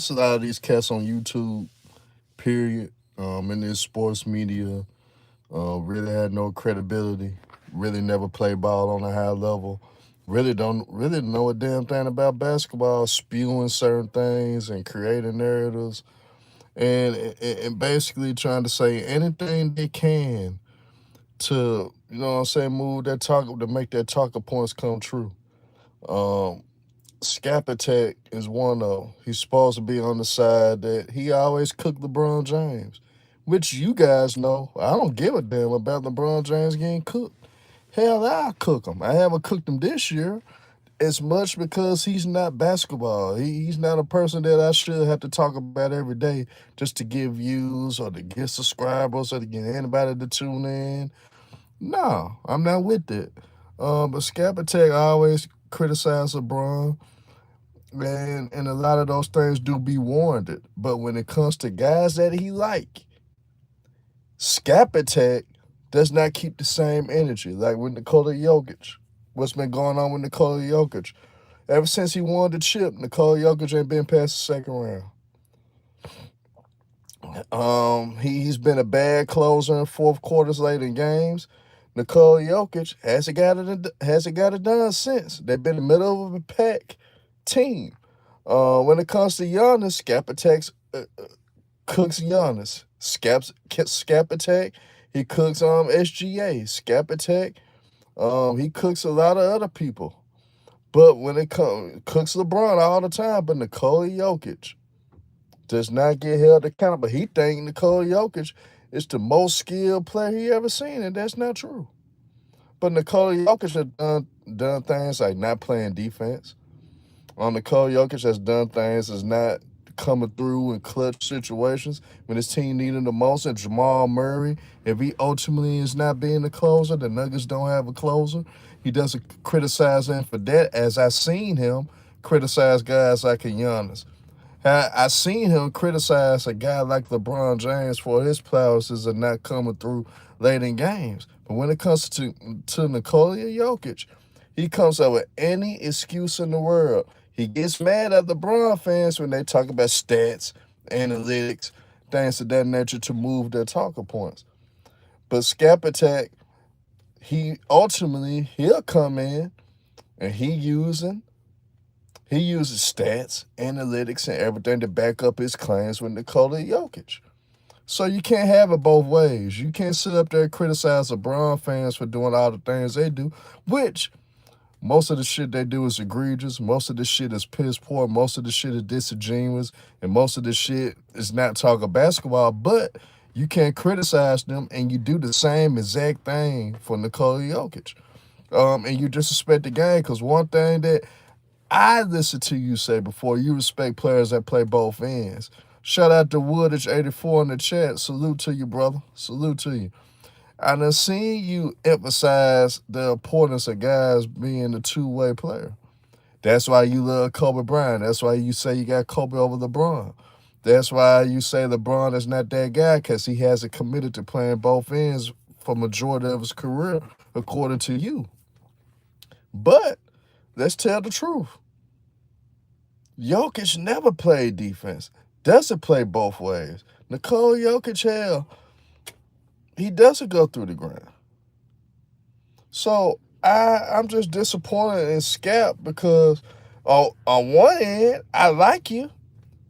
it's a lot of these cats on YouTube, period, in this sports media, really had no credibility, really never played ball on a high level, really don't really know a damn thing about basketball, spewing certain things and creating narratives and basically trying to say anything they can to, you know what I'm saying, move that talk to make their talking points come true. Um, Skap Attack is one of 'em. He's supposed to be on the side that he always cooked LeBron James, which you guys know. I don't give a damn about LeBron James getting cooked. Hell, I cook him. I haven't cooked him this year as much because he's not basketball. He's not a person that I should have to talk about every day just to get views or to get subscribers or to get anybody to tune in. No, I'm not with it. But Skap Attack always criticize LeBron, and a lot of those things do be warranted. But when it comes to guys that he like, Skap Attack does not keep the same energy. Like with Nikola Jokic. What's been going on with Nikola Jokic? Ever since he won the chip, Nikola Jokic ain't been past the second round. He's been a bad closer in fourth quarters late in games. Nikola Jokic hasn't got it done since. They've been in the middle of a pack team. When it comes to Giannis, Skap attacks cooks Giannis. Skap Attack, he cooks SGA. Skap Attack, he cooks a lot of other people. But when it comes, cooks LeBron all the time. But Nikola Jokic does not get held accountable. He think Nikola Jokic is the most skilled player he ever seen, and that's not true. But Nikola Jokic has done things like not playing defense. Nikola Jokic has done things as not coming through in clutch situations when his team needed the most. And Jamal Murray, if he ultimately is not being the closer, the Nuggets don't have a closer. He doesn't criticize him for that, as I seen him criticize guys like Giannis. I seen him criticize a guy like LeBron James for his prowesses and not coming through late in games. But when it comes to Nikola Jokic, he comes up with any excuse in the world. He gets mad at LeBron fans when they talk about stats, analytics, things of that nature to move their talking points. But Skap Attack, he'll come in and he uses stats, analytics, and everything to back up his claims with Nikola Jokic. So you can't have it both ways. You can't sit up there and criticize LeBron fans for doing all the things they do, which most of the shit they do is egregious. Most of the shit is piss poor. Most of the shit is disingenuous. And most of the shit is not talking basketball. But you can't criticize them and you do the same exact thing for Nikola Jokic. And you disrespect the game because one thing that I listen to you say before, you respect players that play both ends. Shout out to Woodage84 in the chat. Salute to you, brother. Salute to you. I done seen you emphasize the importance of guys being a two-way player. That's why you love Kobe Bryant. That's why you say you got Kobe over LeBron. That's why you say LeBron is not that guy because he hasn't committed to playing both ends for majority of his career, according to you. But let's tell the truth. Jokic never played defense. Doesn't play both ways. Nikola Jokic, hell, he doesn't go through the ground. So I'm just disappointed in Skap because on one end, I like you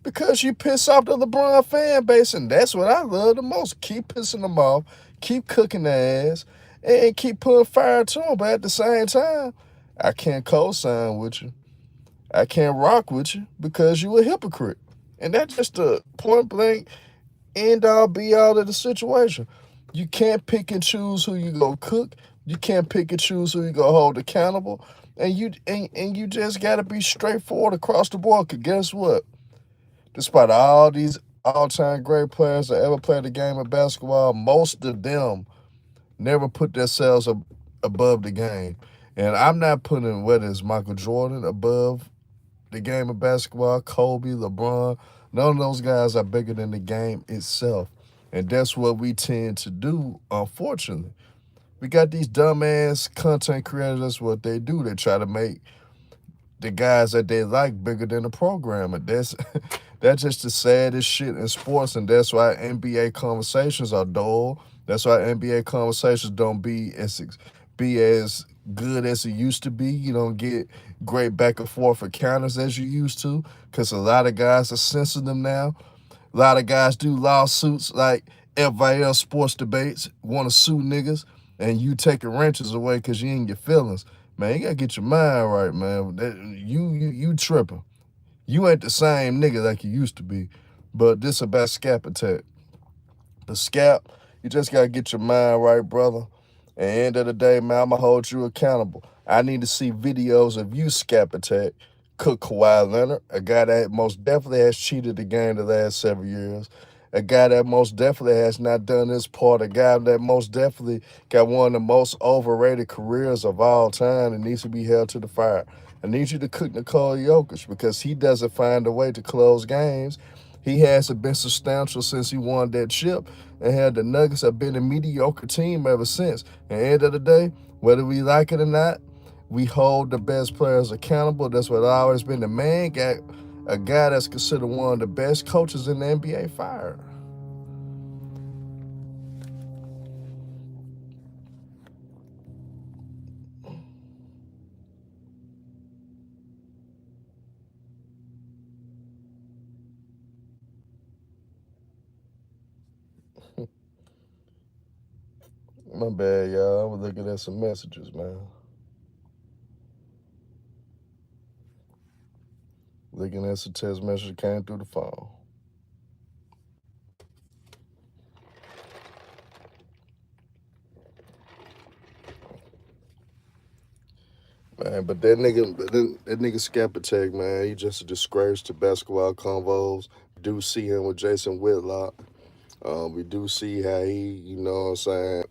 because you piss off the LeBron fan base, and that's what I love the most. Keep pissing them off, keep cooking their ass, and keep putting fire to them. But at the same time, I can't co-sign with you. I can't rock with you because you a hypocrite. And that's just the point blank end all be all of the situation. You can't pick and choose who you go cook. You can't pick and choose who you go hold accountable. And you just gotta be straightforward across the board. Cause guess what? Despite all these all-time great players that ever played the game of basketball, most of them never put themselves above the game. And I'm not putting whether it's Michael Jordan above the game of basketball, Kobe, LeBron. None of those guys are bigger than the game itself. And that's what we tend to do, unfortunately. We got these dumbass content creators, that's what they do. They the guys that they like bigger than the program. And that's just the saddest shit in sports, and that's why NBA conversations are dull. That's why NBA conversations don't be as good as it used to be. You don't get great back and forth encounters as you used to, because a lot of guys are sensitive now. A lot of guys do lawsuits like FIL sports debates, want to sue niggas, and you taking wrenches away because you ain't your feelings. Man, you gotta get your mind right, man. You tripping. You ain't the same nigga like you used to be. But this about Skap Attack. The Skap, you just gotta get your mind right, brother. At the end of the day, man, I'ma hold you accountable. I need to see videos of you, Skap Attack, cook Kawhi Leonard, a guy that most definitely has cheated the game the last 7 years, a guy that most definitely has not done his part, a guy that most definitely got one of the most overrated careers of all time and needs to be held to the fire. I need you to cook Nikola Jokic because he doesn't find a way to close games. He hasn't been substantial since he won that chip, and had the Nuggets have been a mediocre team ever since. At the end of the day, whether we like it or not, we hold the best players accountable. That's what always been. The man got a guy that's considered one of the best coaches in the NBA fired. My bad, y'all. I was looking at some messages, man. Looking at some text messages that came through the phone. Man, but that nigga Skap Attack, man, he just a disgrace to basketball convos. Do see him with Jason Whitlock. We do see how he, you know what I'm saying,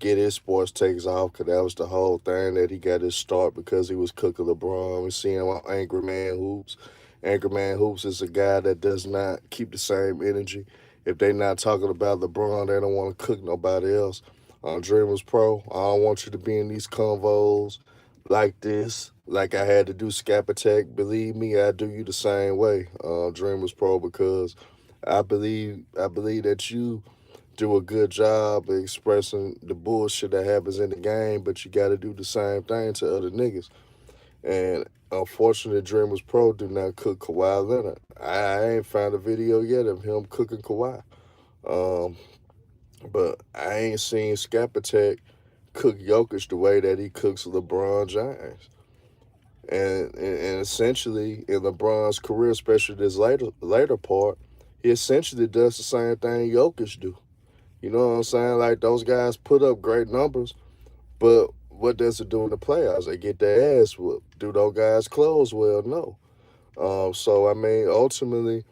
get his sports takes off, because that was the whole thing that he got his start because he was cooking LeBron. We see him on Angry Man Hoops. Angry Man Hoops is a guy that does not keep the same energy. If they not talking about LeBron, they don't want to cook nobody else. Dreamers Pro, I don't want you to be in these convos like this, like I had to do Skap Attack. Believe me, I do you the same way, Dreamers Pro, because I believe that you do a good job of expressing the bullshit that happens in the game, but you got to do the same thing to other niggas. And unfortunately, Dreamers Pro do not cook Kawhi Leonard. I ain't found a video yet of him cooking Kawhi. Um, but I ain't seen Skap Attack cook Jokic the way that he cooks LeBron James. And essentially, in LeBron's career, especially this later part, he essentially does the same thing Jokic do. You know what I'm saying? Like, those guys put up great numbers, but what does it do in the playoffs? They get their ass whooped. Do those guys close well? No. So, I mean, ultimately,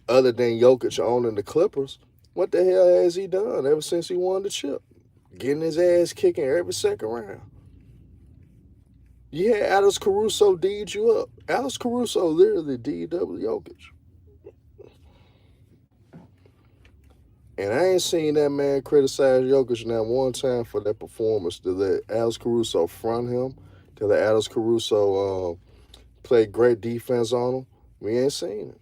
other than Jokic owning the Clippers, what the hell has he done ever since he won the chip? Getting his ass kicking every second round. Yeah, Alex Caruso D'd you up. Alex Caruso literally D-W Jokic. And I ain't seen that man criticize Jokic not one time for that performance, to let Alex Caruso front him, to let Alex Caruso play great defense on him. We ain't seen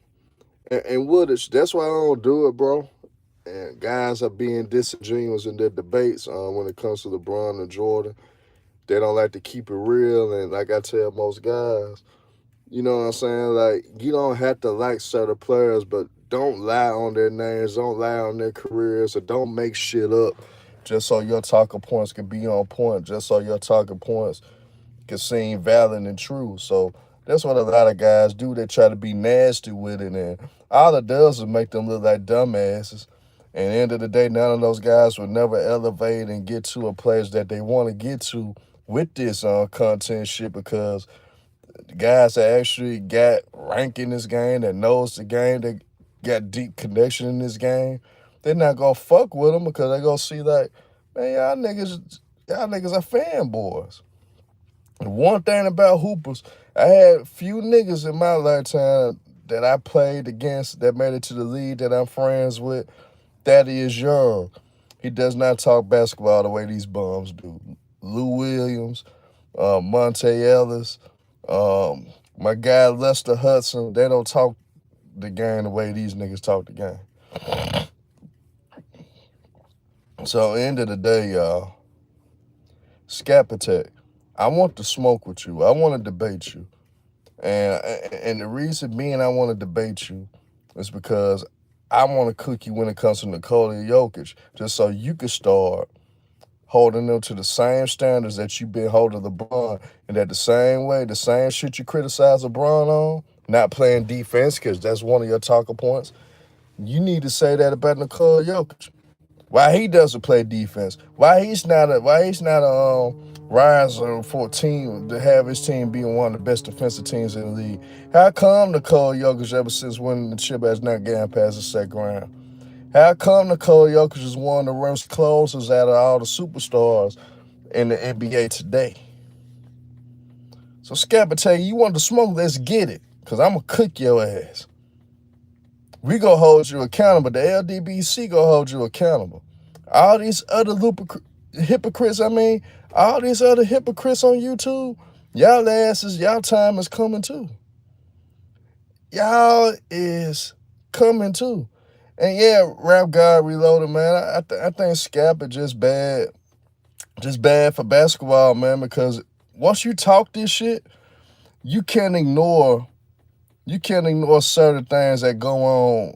it. And Woodage, that's why I don't do it, bro. And guys are being disingenuous in their debates when it comes to LeBron and Jordan. They don't like to keep it real. And like I tell most guys, you know what I'm saying? Like, you don't have to like certain players, but don't lie on their names, don't lie on their careers, or don't make shit up just so your talking points can be on point, just so your talking points can seem valid and true. So that's what a lot of guys do. They try to be nasty with it, and all it does is make them look like dumbasses. And at the end of the day, none of those guys will never elevate and get to a place that they want to get to with this content shit, because the guys that actually got rank in this game, that knows the game, that got deep connection in this game, they're not gonna fuck with them, because they gonna see like, man, y'all niggas are fanboys. And one thing about hoopers, I had few niggas in my lifetime that I played against that made it to the league that I'm friends with. That is Young. He does not talk basketball the way these bums do. Lou Williams, Monte Ellis, My guy Lester Hudson, they don't talk the game the way these niggas talk the game. So end of the day, y'all, Skap Attack, I want to smoke with you. I want to debate you. And the reason being I want to debate you is because I want to cook you when it comes to Nikola Jokic, just so you can start holding them to the same standards that you've been holding LeBron, and that the same way, the same shit you criticize LeBron on, not playing defense, because that's one of your talking points, you need to say that about Nikola Jokic. Why he doesn't play defense? Why he's not a riser for a team to have his team being one of the best defensive teams in the league? How come Nikola Jokic ever since winning the chip has not gotten past the second round? How come Nikola Jokic is one of the most closest out of all the superstars in the NBA today? So Skap Attack, you want to smoke? Let's get it, cause I'm gonna cook your ass. We gonna hold you accountable. The LDBC gonna hold you accountable. All these other hypocrites, all these other hypocrites on YouTube, y'all asses, y'all time is coming too. Y'all is coming too. And yeah, Rap God Reloaded, man, I think Skap is just bad for basketball, man, because once you talk this shit, you can't ignore certain things that go on,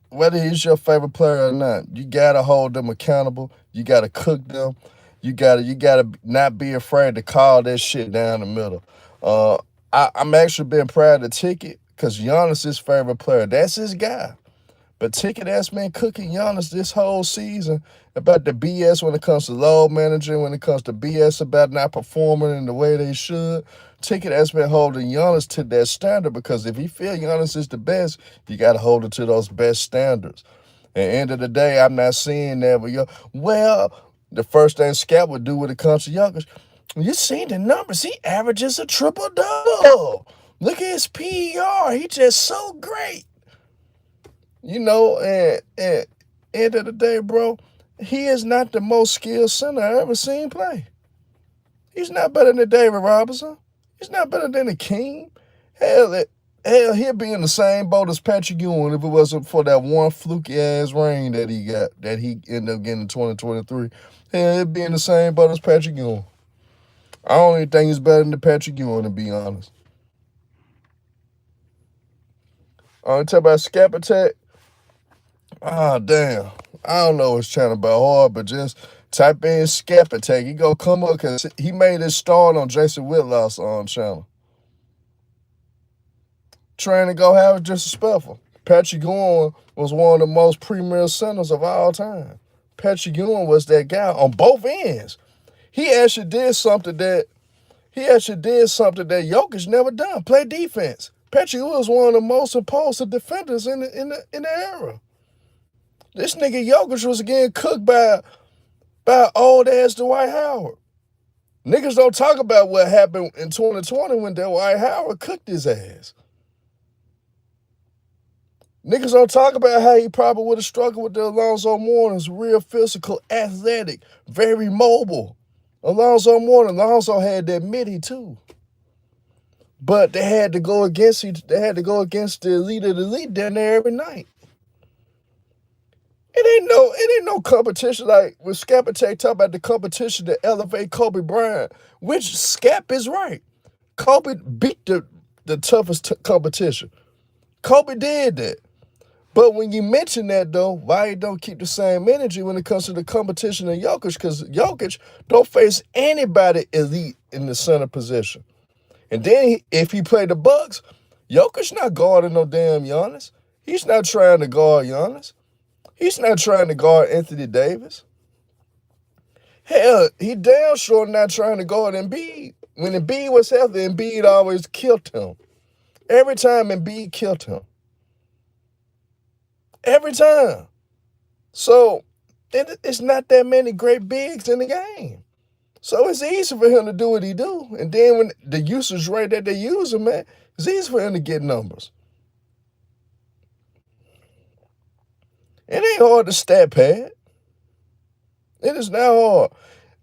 whether he's your favorite player or not. You gotta hold them accountable. You gotta cook them. You gotta not be afraid to call that shit down the middle. I'm actually being proud of Ticket, because Giannis is his favorite player. That's his guy. But Ticket has been cooking Giannis this whole season about the BS when it comes to load managing, when it comes to BS about not performing in the way they should. Ticket has been holding Giannis to that standard, because if he feel Giannis is the best, you got to hold it to those best standards. At the end of the day, I'm not seeing that. But the first thing Skap would do when it comes to Jokic, you seen the numbers. He averages a triple-double. Look at his PER. He just so great. And end of the day, bro, he is not the most skilled center I ever seen play. He's not better than David Robinson. He's not better than the King. Hell, he'd be in the same boat as Patrick Ewing if it wasn't for that one fluky ass ring that he ended up getting in 2023. Hell, he'd be in the same boat as Patrick Ewing. I don't even think he's better than Patrick Ewing, to be honest. I want to talk about Skap Attack. Ah, damn. I don't know his channel about hard, but just type in Skap Attack. He gonna come up, because he made his start on Jason Whitlock's channel. Trying to go have it disrespectful. Patrick Ewing was one of the most premier centers of all time. Patrick Ewing was that guy on both ends. He actually did something that Jokic never done. Play defense. Patrick Ewing was one of the most impulsive defenders in the era. This nigga Jokic was getting cooked by old ass Dwight Howard. Niggas don't talk about what happened in 2020 when Dwight Howard cooked his ass. Niggas don't talk about how he probably would have struggled with the Alonzo Mourning's real physical, athletic, very mobile. Alonzo had that midi too. But they had to go against the elite of the elite down there every night. It ain't no competition like when Skap Attack talk about the competition to elevate Kobe Bryant, which Skap is right. Kobe beat the toughest competition. Kobe did that. But when you mention that, though, why you don't keep the same energy when it comes to the competition of Jokic? Because Jokic don't face anybody elite in the center position. And then if he play the Bucks, Jokic not guarding no damn Giannis. He's not trying to guard Giannis. He's not trying to guard Anthony Davis. Hell, he damn sure not trying to guard Embiid. When Embiid was healthy, Embiid always killed him. Every time Embiid killed him. Every time. So it's not that many great bigs in the game. So it's easy for him to do what he do. And then when the usage rate that they use him at, it's easy for him to get numbers. It ain't hard to stat pad. It is not hard.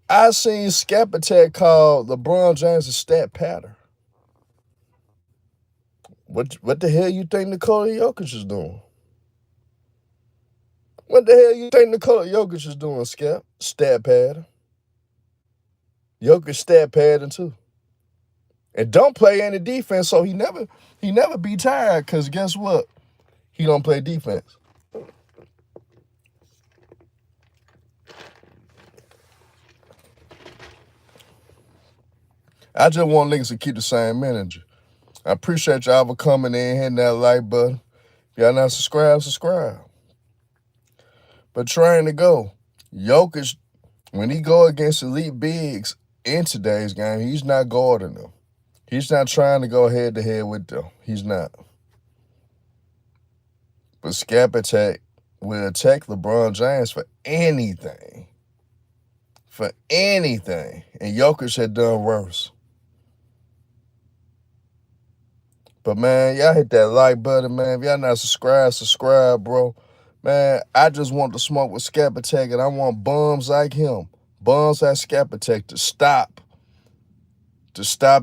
I seen Skap Attack call LeBron James a stat patter. What the hell you think Nikola Jokic is doing? What the hell you think Nikola Jokic is doing, Skap? Stat padding. Jokic stat padding too. And don't play any defense, so he never be tired, because guess what? He don't play defense. I just want niggas to keep the same energy. I appreciate y'all for coming in, hitting that like button. If y'all not subscribe. But trying to go. Jokic, when he go against elite bigs in today's game, he's not guarding them. He's not trying to go head-to-head with them. He's not. But Skap Attack will attack LeBron James for anything. For anything. And Jokic had done worse. But, man, y'all hit that like button, man. If y'all not subscribe, bro. Man, I just want to smoke with Skap Attack, and I want bums like him, bums like Skap Attack, to stop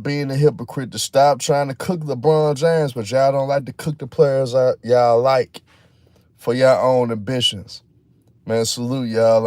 being a hypocrite, to stop trying to cook LeBron James, but y'all don't like to cook the players y'all like for your own ambitions. Man, salute y'all.